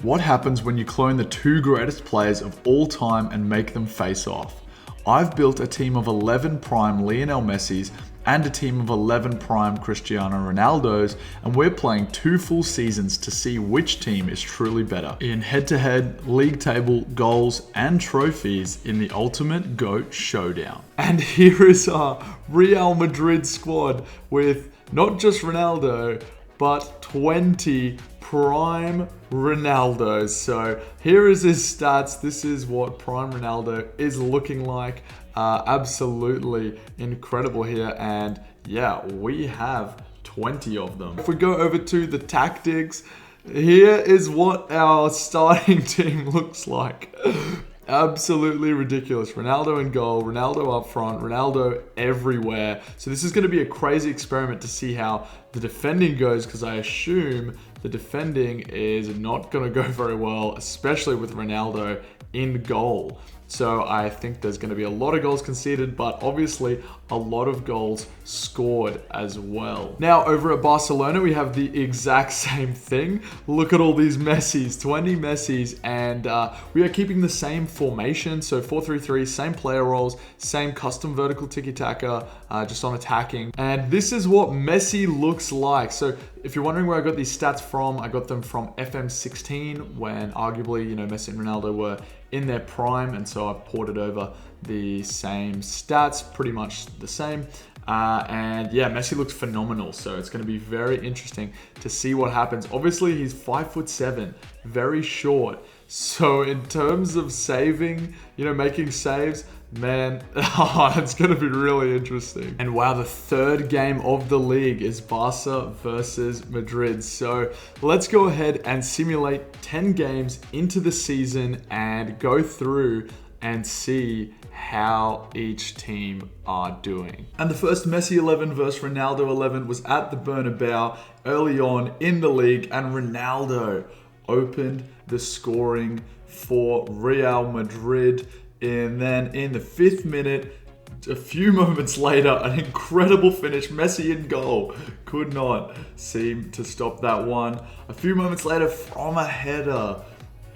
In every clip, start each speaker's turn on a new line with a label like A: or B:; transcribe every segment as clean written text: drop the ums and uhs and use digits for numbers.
A: What happens when you clone the two greatest players of all time and make them face off? I've built a team of 11 prime Lionel Messis and a team of 11 prime Cristiano Ronaldos, and we're playing 2 full seasons to see which team is truly better in head-to-head, league table, goals, and trophies in the ultimate GOAT showdown. And here is our Real Madrid squad with not just Ronaldo, but 20 prime Ronaldos. So here is his stats. This is what prime Ronaldo is looking like. Absolutely incredible here. And yeah, we have 20 of them. If we go over to the tactics, here is what our starting team looks like. Absolutely ridiculous. Ronaldo in goal, Ronaldo up front, Ronaldo everywhere. So this is going to be a crazy experiment to see how the defending goes, because I assume the defending is not going to go very well, especially with Ronaldo in goal. So I think there's going to be a lot of goals conceded, but obviously a lot of goals scored as well. Now over at Barcelona, we have the exact same thing. Look at all these Messis, 20 Messis, and we are keeping the same formation. So 4-3-3, same player roles, same custom vertical tiki-taka, just on attacking. And this is what Messi looks like. So if you're wondering where I got these stats from, I got them from FM16 when arguably, Messi and Ronaldo were in their prime, and so I've ported over the same stats, pretty much the same. And yeah, Messi looks phenomenal, so it's going to be very interesting to see what happens. Obviously, he's 5'7", very short. So in terms of saving, making saves, man, it's going to be really interesting. And wow, the third game of the league is Barca versus Madrid. So let's go ahead and simulate 10 games into the season and go through and see how each team are doing. And the first Messi 11 versus Ronaldo 11 was at the Bernabeu early on in the league, and Ronaldo opened the scoring for Real Madrid. And then in the 5th minute, a few moments later, an incredible finish. Messi in goal. Could not seem to stop that one. A few moments later, from a header.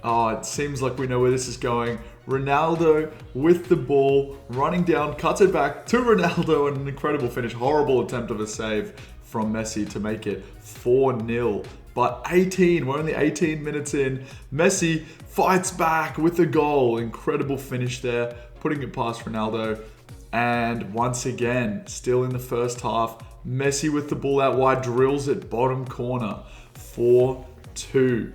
A: Oh, it seems like we know where this is going. Ronaldo with the ball, running down, cuts it back to Ronaldo, and an incredible finish. Horrible attempt of a save from Messi to make it 4-0. But we're only 18 minutes in. Messi fights back with a goal. Incredible finish there, putting it past Ronaldo. And once again, still in the first half, Messi with the ball out wide, drills it bottom corner, 4-2.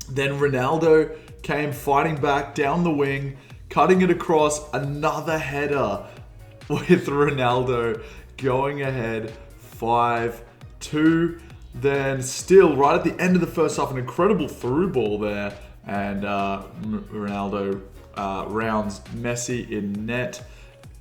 A: Then Ronaldo came fighting back down the wing, cutting it across, another header with Ronaldo going ahead, 5-2. Then still, right at the end of the first half, an incredible through ball there. And Ronaldo rounds Messi in net.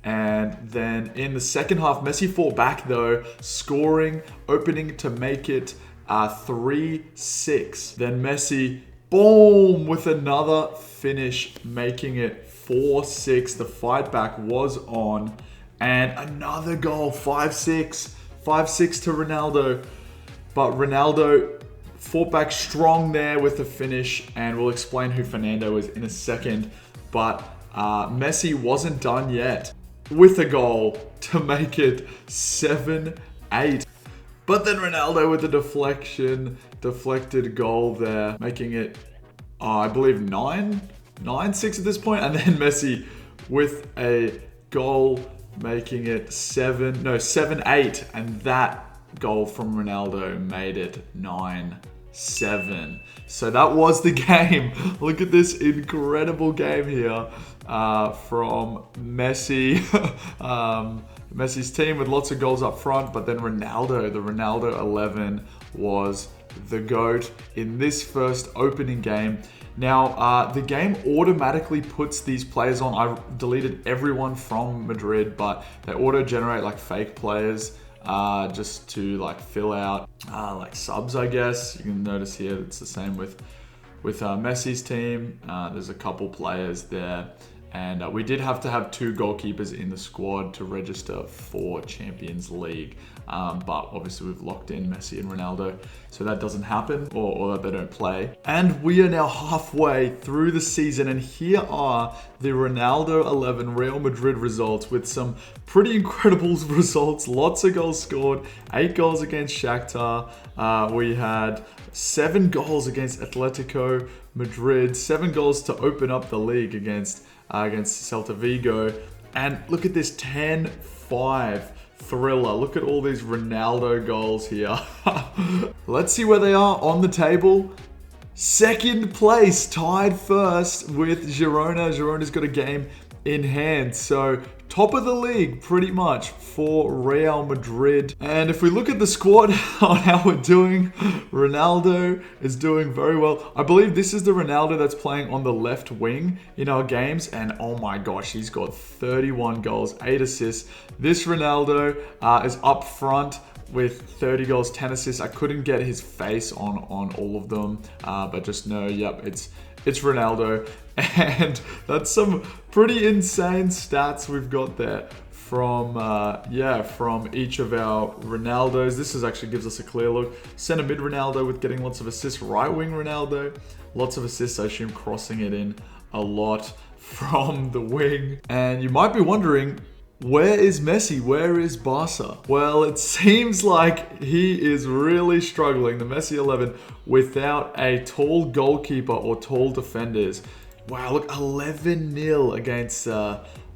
A: And then in the second half, Messi fought back though, scoring, opening to make it 3-6. Then Messi, boom, with another finish, making it 4-6. The fight back was on. And another goal, 5-6. 5-6 to Ronaldo. But Ronaldo fought back strong there with the finish, and we'll explain who Fernando is in a second. But Messi wasn't done yet with a goal to make it 7-8. But then Ronaldo with a deflected goal there, making it, I believe, 9-6 at this point. And then Messi with a goal, making it 7-8. And that goal from Ronaldo made it 9-7. So that was the game. Look at this incredible game here from Messi. Messi's team with lots of goals up front, but then Ronaldo, the Ronaldo 11 was the GOAT in this first opening game. Now, the game automatically puts these players on. I deleted everyone from Madrid, but they auto-generate like fake players just to like fill out like subs, I guess. You can notice here it's the same with Messi's team. There's a couple players there And we did have to have 2 goalkeepers in the squad to register for Champions League. But obviously we've locked in Messi and Ronaldo, so that doesn't happen, or that they don't play. And we are now halfway through the season, and here are the Ronaldo 11 Real Madrid results with some pretty incredible results. Lots of goals scored, 8 goals against Shakhtar. We had 7 goals against Atletico Madrid, 7 goals to open up the league against Celta Vigo. And look at this 10-5 thriller. Look at all these Ronaldo goals here. Let's see where they are on the table. Second place, tied first with Girona. Girona's got a game in hand. So top of the league pretty much for Real Madrid. And if we look at the squad on how we're doing, Ronaldo is doing very well. I believe this is the Ronaldo that's playing on the left wing in our games. And oh my gosh, he's got 31 goals, 8 assists. This Ronaldo is up front with 30 goals, 10 assists. I couldn't get his face on all of them, but just know, yep, it's Ronaldo. And that's some pretty insane stats we've got there from each of our Ronaldos. This actually gives us a clear look. Center mid Ronaldo with getting lots of assists. Right wing Ronaldo, lots of assists. I assume crossing it in a lot from the wing. And you might be wondering, where is Messi? Where is Barca? Well, it seems like he is really struggling, the Messi 11, without a tall goalkeeper or tall defenders. Wow, look, 11-0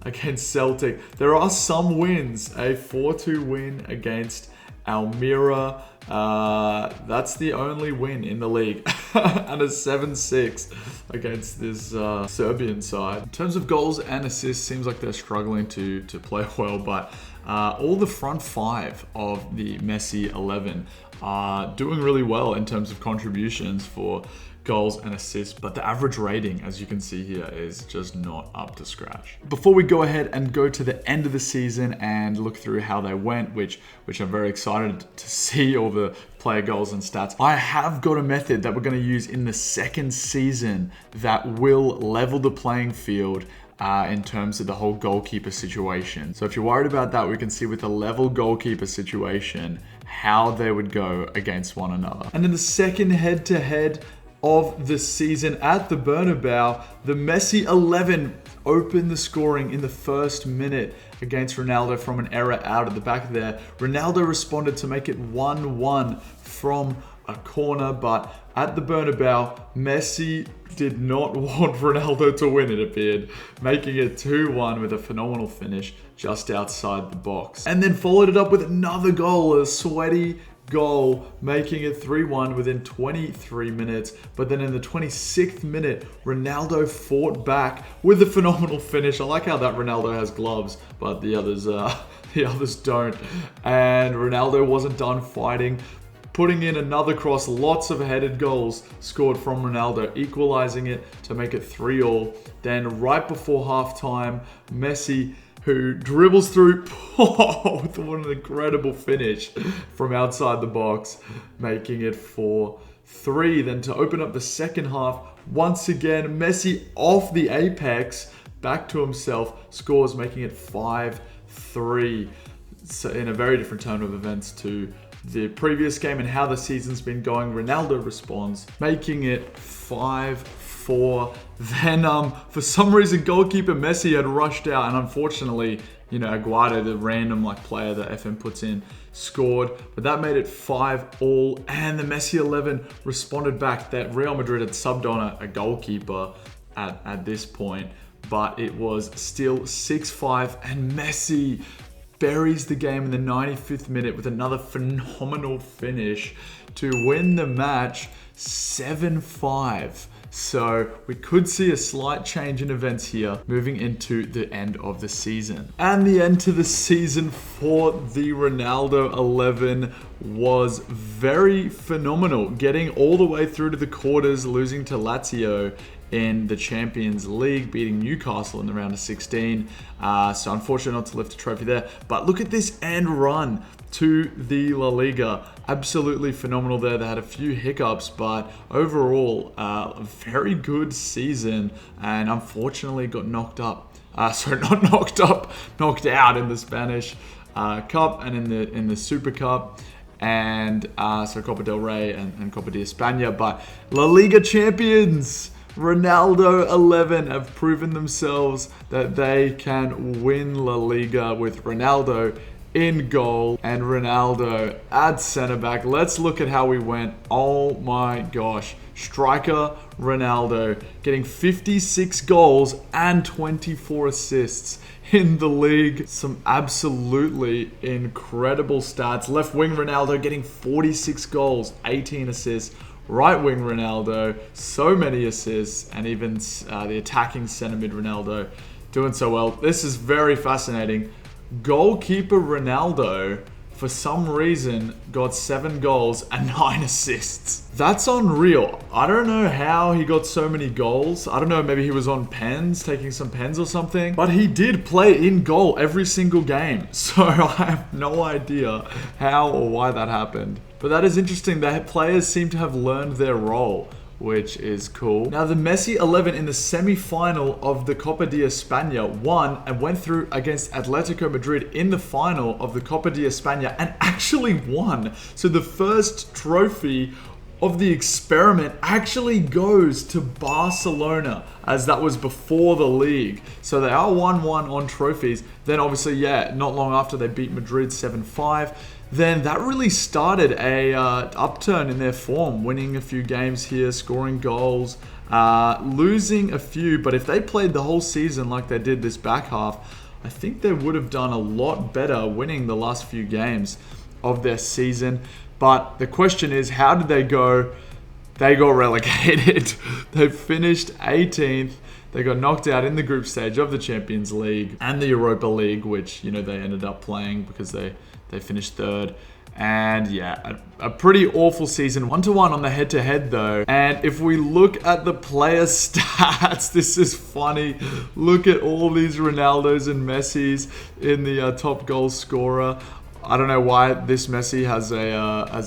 A: against Celtic. There are some wins. A 4-2 win against Almira. That's the only win in the league. And a 7-6 against this Serbian side. In terms of goals and assists, seems like they're struggling to play well, but all the front 5 of the Messi 11 are doing really well in terms of contributions for goals and assists, but the average rating, as you can see here, is just not up to scratch. Before we go ahead and go to the end of the season and look through how they went, which I'm very excited to see all the player goals and stats, I have got a method that we're going to use in the second season that will level the playing field in terms of the whole goalkeeper situation. So if you're worried about that, we can see with the level goalkeeper situation how they would go against one another. And in the second head-to-head of the season at the Bernabeu, the Messi 11 opened the scoring in the first minute against Ronaldo from an error out at the back there. Ronaldo responded to make it 1-1 from a corner, but at the Bernabeu, Messi did not want Ronaldo to win, it appeared, making it 2-1 with a phenomenal finish just outside the box. And then followed it up with another goal, a sweaty goal, making it 3-1 within 23 minutes. But then in the 26th minute, Ronaldo fought back with a phenomenal finish. I like how that Ronaldo has gloves, but the others don't. And Ronaldo wasn't done fighting, putting in another cross. Lots of headed goals scored from Ronaldo, equalizing it to make it 3-3. Then right before halftime, Messi, who dribbles through with an incredible finish from outside the box, making it 4-3. Then to open up the second half, once again, Messi off the apex, back to himself, scores, making it 5-3. So in a very different turn of events to the previous game and how the season's been going, Ronaldo responds, making it 5-4. Then, for some reason, goalkeeper Messi had rushed out, and unfortunately, Aguado, the random player that FM puts in, scored. But that made it 5-5, and the Messi 11 responded back. That Real Madrid had subbed on a goalkeeper at this point, but it was still 6-5, and Messi buries the game in the 95th minute with another phenomenal finish to win the match 7-5. So we could see a slight change in events here moving into the end of the season. And the end to the season for the Ronaldo 11 was very phenomenal, getting all the way through to the quarters, losing to Lazio in the Champions League, beating Newcastle in the round of 16. So unfortunate not to lift a trophy there. But look at this end run to the La Liga. Absolutely phenomenal there. They had a few hiccups, but overall, a very good season, and unfortunately got knocked up. Sorry, not knocked up, knocked out in the Spanish Cup and in the Super Cup. And so Copa del Rey and Copa de España. But La Liga champions, Ronaldo 11, have proven themselves that they can win La Liga with Ronaldo in goal and Ronaldo at centre back. Let's look at how we went. Oh my gosh. Striker Ronaldo getting 56 goals and 24 assists in the league. Some absolutely incredible stats. Left wing Ronaldo getting 46 goals, 18 assists. Right wing Ronaldo, so many assists, and even the attacking centre mid Ronaldo doing so well. This is very fascinating. Goalkeeper Ronaldo, for some reason, got 7 goals and 9 assists. That's unreal. I don't know how he got so many goals. I don't know, maybe he was on pens, taking some pens or something. But he did play in goal every single game. So I have no idea how or why that happened. But that is interesting. The players seem to have learned their role, which is cool. Now, the Messi 11 in the semi-final of the Copa de España won and went through against Atletico Madrid in the final of the Copa de España and actually won. So the first trophy of the experiment actually goes to Barcelona, as that was before the league. So they are 1-1 on trophies. Then obviously, yeah, not long after they beat Madrid 7-5. Then that really started a upturn in their form, winning a few games here, scoring goals, losing a few. But if they played the whole season like they did this back half, I think they would have done a lot better winning the last few games of their season. But the question is, how did they go? They got relegated. They finished 18th. They got knocked out in the group stage of the Champions League and the Europa League, which, they ended up playing because they finished 3rd. And yeah, a pretty awful season. 1-1 on the head-to-head though. And if we look at the player stats, this is funny. Look at all these Ronaldos and Messis in the top goal scorer. I don't know why this Messi has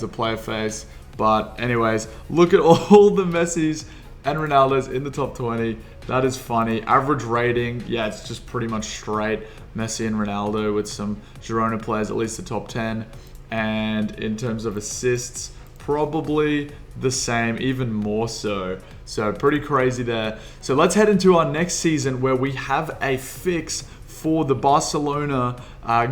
A: a player face. But anyways, look at all the Messis and Ronaldos in the top 20. That is funny. Average rating, yeah, it's just pretty much straight. Messi and Ronaldo with some Girona players, at least the top 10. And in terms of assists, probably the same, even more so. So pretty crazy there. So let's head into our next season where we have a fix for the Barcelona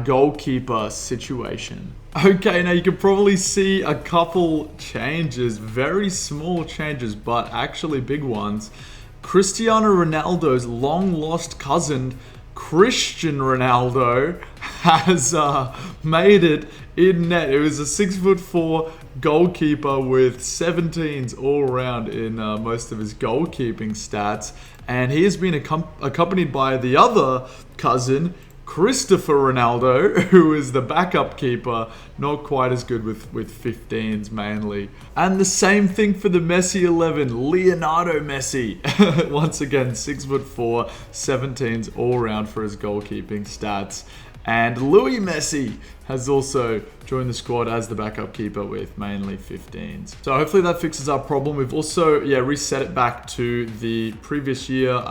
A: goalkeeper situation. Okay, now you can probably see a couple changes, very small changes, but actually big ones. Cristiano Ronaldo's long-lost cousin, Cristiano Ronaldo, has made it in net. It was a 6'4" goalkeeper with 17s all around in most of his goalkeeping stats. And he has been accompanied by the other cousin, Christopher Ronaldo, who is the backup keeper, not quite as good with 15s mainly. And the same thing for the Messi 11, Lionel Messi. Once again, 6'4", 17s all around for his goalkeeping stats. And Louis Messi has also joined the squad as the backup keeper with mainly 15s. So hopefully that fixes our problem. We've also, reset it back to the previous year,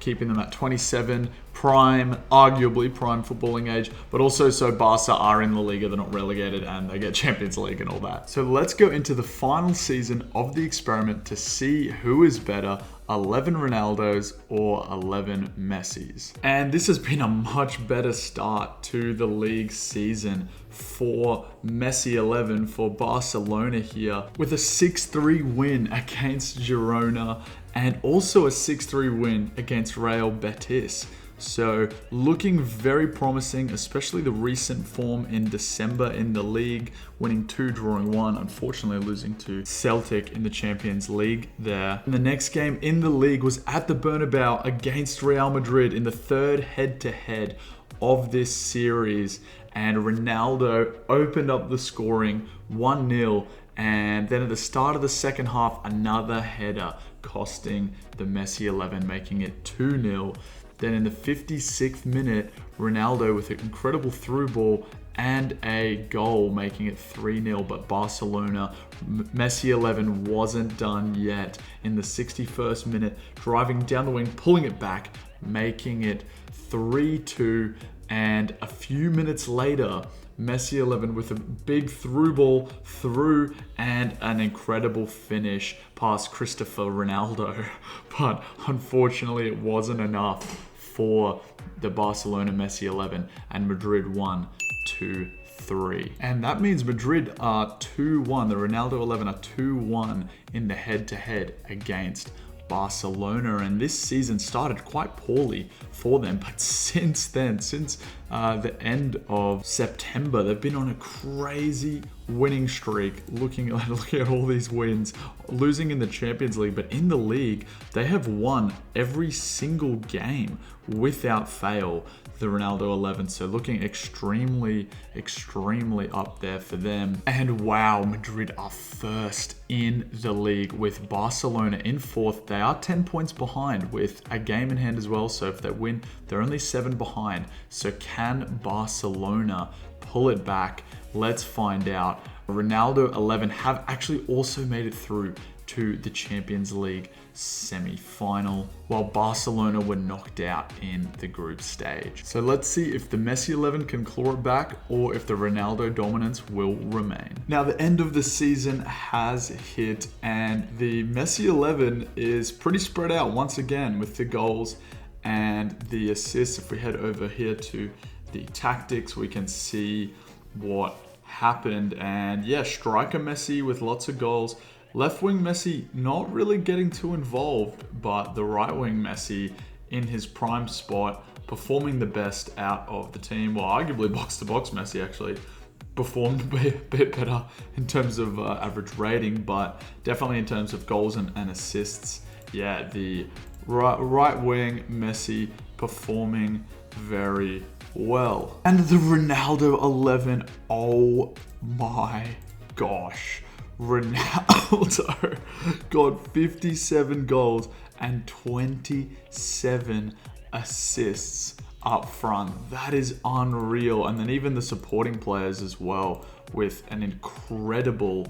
A: keeping them at 27 prime, arguably prime footballing age, but also so Barca are in La Liga, they're not relegated, and they get Champions League and all that. So let's go into the final season of the experiment to see who is better, 11 Ronaldos or 11 Messis. And this has been a much better start to the league season for Messi 11 for Barcelona here, with a 6-3 win against Girona and also a 6-3 win against Real Betis. So looking very promising, especially the recent form in December in the league, winning 2, drawing 1, unfortunately losing to Celtic in the Champions League there. And the next game in the league was at the Bernabeu against Real Madrid in the 3rd head-to-head of this series. and Ronaldo opened up the scoring 1-0. And then at the start of the second half, another header costing the Messi 11, making it 2-0. Then in the 56th minute, Ronaldo with an incredible through ball and a goal, making it 3-0. But Barcelona, Messi 11 wasn't done yet. In the 61st minute, driving down the wing, pulling it back, making it 3-2. And a few minutes later, Messi 11 with a big through ball through and an incredible finish past Cristiano Ronaldo. But unfortunately, it wasn't enough for the Barcelona Messi 11, and Madrid won 2-3. And that means Madrid are 2-1. The Ronaldo 11 are 2-1 in the head-to-head against Barcelona, and this season started quite poorly for them, but since then, since the end of September, they've been on a crazy winning streak. Looking at all these wins, losing in the Champions League, but in the league they have won every single game without fail, the Ronaldo 11. So looking extremely up there for them. And wow, Madrid are first in the league with Barcelona in fourth. They are 10 points behind with a game in hand as well. So if they win, they're only 7 behind. So can Barcelona pull it back? Let's find out. Ronaldo 11 have actually also made it through to the Champions League semi-final, while Barcelona were knocked out in the group stage. So let's see if the Messi 11 can claw it back or if the Ronaldo dominance will remain. Now the end of the season has hit and the Messi 11 is pretty spread out once again with the goals and the assists. If we head over here to the tactics, we can see what happened. And yeah, striker Messi with lots of goals. Left wing Messi not really getting too involved, but the right wing Messi in his prime spot, performing the best out of the team. Well, arguably box to box Messi actually performed a bit better in terms of average rating, but definitely in terms of goals and assists. Yeah, the right wing Messi performing very well. And the Ronaldo 11, oh my gosh. Ronaldo got 57 goals and 27 assists up front. That is unreal. And then even the supporting players as well, with an incredible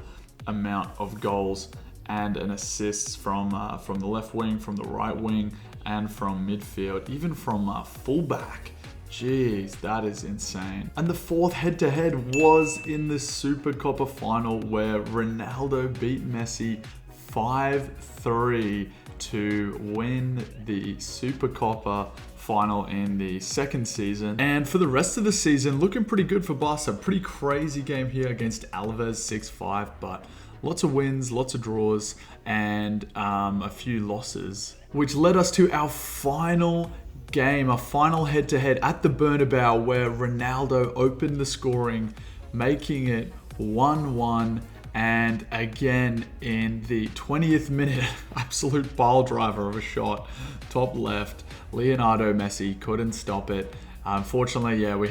A: amount of goals and an assists from the left wing, from the right wing, and from midfield, even from fullback. Jeez, that is insane. And the fourth head-to-head was in the Super Copa final where Ronaldo beat Messi 5-3 to win the Super Copa final in the second season. And for the rest of the season, looking pretty good for Barca. Pretty crazy game here against Alaves 6-5, but lots of wins, lots of draws, and a few losses, which led us to our final game, a final head-to-head at the Bernabeu where Ronaldo opened the scoring, making it 1-1. And again in the 20th minute, absolute pile driver of a shot, top left, Lionel Messi couldn't stop it. Unfortunately, yeah, we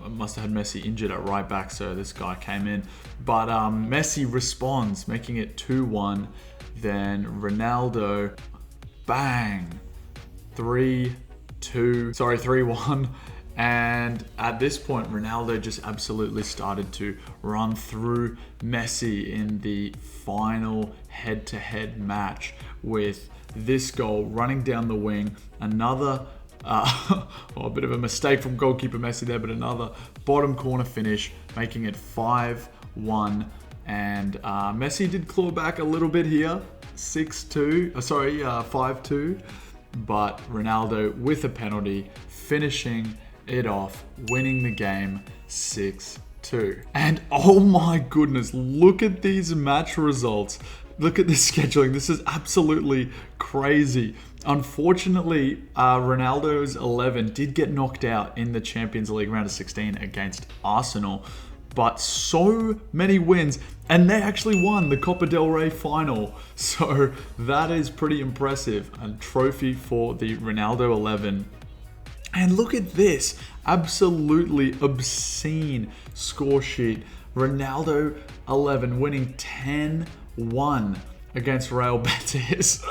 A: must have had Messi injured at right back, so this guy came in. But Messi responds, making it 2-1. Then Ronaldo, bang, 3-1. And at this point, Ronaldo just absolutely started to run through Messi in the final head-to-head match with this goal running down the wing. Another, a bit of a mistake from goalkeeper Messi there, but another bottom corner finish, making it 5-1. And Messi did claw back a little bit here, 5-2. But Ronaldo with a penalty, finishing it off, winning the game 6-2. And oh my goodness, look at these match results. Look at this scheduling. This is absolutely crazy. Unfortunately, Ronaldo's 11 did get knocked out in the Champions League round of 16 against Arsenal. But so many wins, and they actually won the Copa del Rey final. So that is pretty impressive. A trophy for the Ronaldo 11. And look at this, absolutely obscene score sheet. Ronaldo 11 winning 10-1 against Real Betis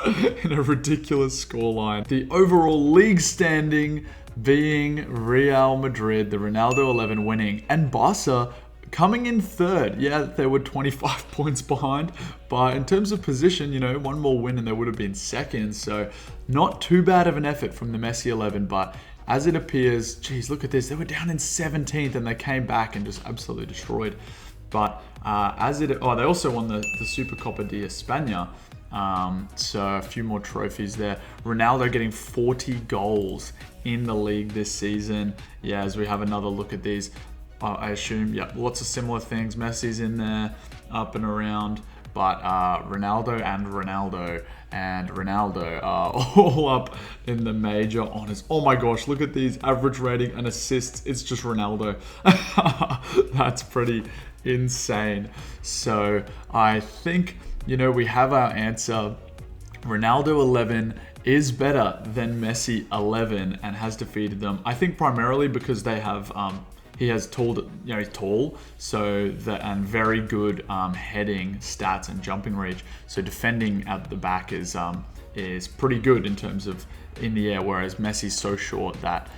A: in a ridiculous scoreline. The overall league standing being Real Madrid, the Ronaldo 11 winning, and Barca coming in third. Yeah, they were 25 points behind, but in terms of position, one more win and they would have been second. So not too bad of an effort from the Messi 11, but as it appears, geez, look at this. They were down in 17th and they came back and just absolutely destroyed. But they also won the Supercopa de España. So a few more trophies there. Ronaldo getting 40 goals in the league this season. Yeah, as we have another look at these, I assume, yeah, lots of similar things. Messi's in there, up and around. But Ronaldo are all up in the major honors. Oh my gosh, look at these average rating and assists. It's just Ronaldo. That's pretty insane. So I think, we have our answer. Ronaldo 11 is better than Messi 11 and has defeated them. I think primarily because they have he has he's tall, and very good heading stats and jumping reach. So defending at the back is pretty good in terms of in the air, whereas Messi's so short that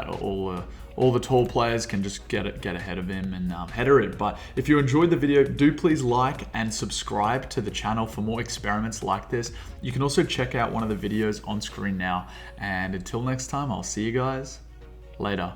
A: all the tall players can just get ahead of him and header it. But if you enjoyed the video, do please like and subscribe to the channel for more experiments like this. You can also check out one of the videos on screen now. And until next time, I'll see you guys later.